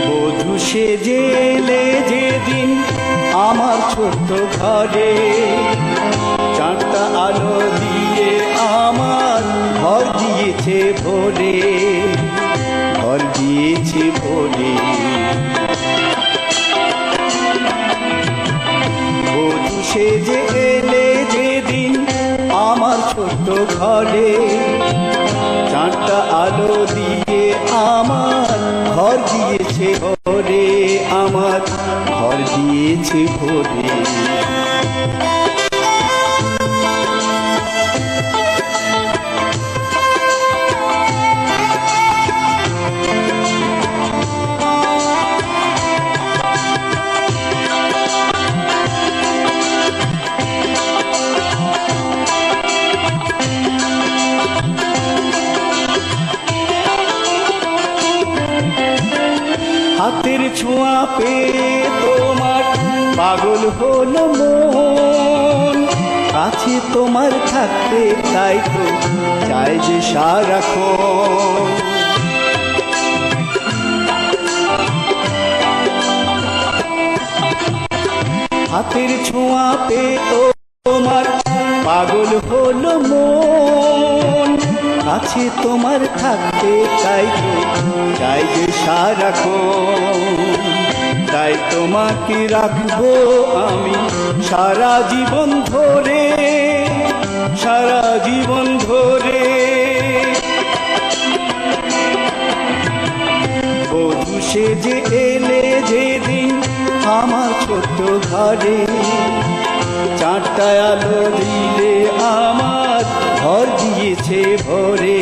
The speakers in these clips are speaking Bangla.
বধূ সেজে এলে যেদিন আমার ছোট্ট ঘরে, চারটা আলো দিয়ে আমার ঘর দিয়েছে ভোরে, ঘর দিয়েছে ভোরে। বধূ সেজে এলে যেদিন আমার ছোট্ট ঘরে, চারটা আলো দিয়ে আমার ঘর দিয়েছে ভোরে, আমার ঘর দিয়েছে ভোরে। হাতের ছোঁয়া পেয়ে তোমার পাগল হলো মন, কাছে তোমার থাকতে তাই তো চাই যে সারাক্ষণ। হাতের ছোঁয়া পেয়ে তোমার পাগল হলো মন, কাছে তোমার থাকতে তাই তো চাই যে সারাক্ষণ। তাই তোমাকে রাখবো আমি সারা জীবন ধরে, সারা জীবন ধরে। বধূ সেজে এলে যেদিন আমার ছোট্ট ঘরে, চারটা আলো দিলে আমার ঘর দিয়েছে ভোরে,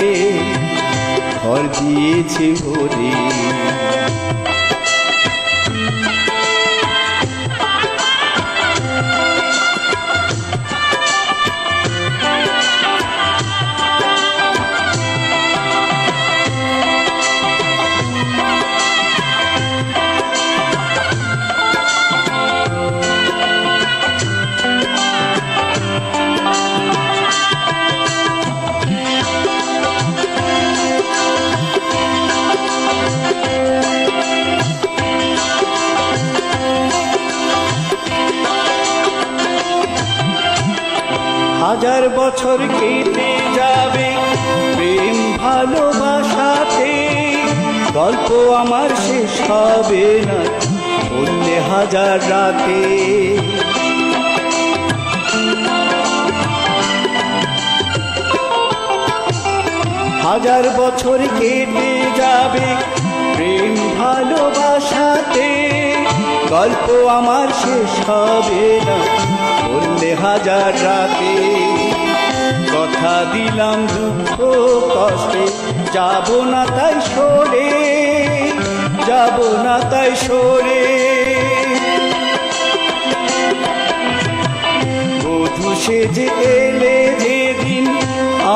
ঘর দিয়েছে ভোরে। হাজার বছর কেটে যাবে প্রেম ভালোবাসাতে, গল্প আমার শেষ হবে না বললে হাজার রাতে। হাজার বছর কেটে যাবে প্রেম ভালোবাসাতে, গল্প আমার শেষ হবে না বললে হাজার রাতে। কথা দিলাম দুঃখ কষ্টে যাব না তাই সরে, যাব না তাই সরে। বধূ সেজে এলে যেদিন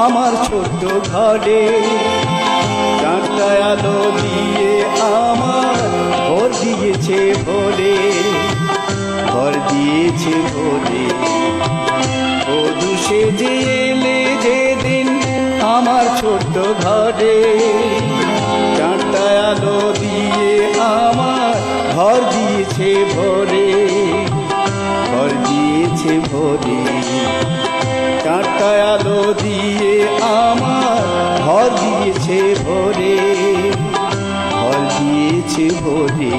আমার ছোট্ট ঘরে, চারটা আলো দিয়ে আমার ঘর দিয়েছে ভোরে, ঘর দিয়েছে ভোরে। বধূ সেজে এলে যেদিন আমার ছোট্ট ঘরে, চারটা আলো দিয়ে আমার ঘর দিয়েছে ভোরে, ঘর দিয়েছে ভোরে। চারটা আলো দিয়ে আমার ঘর দিয়েছে ভোরে, ঘর দিয়েছে ভোরে।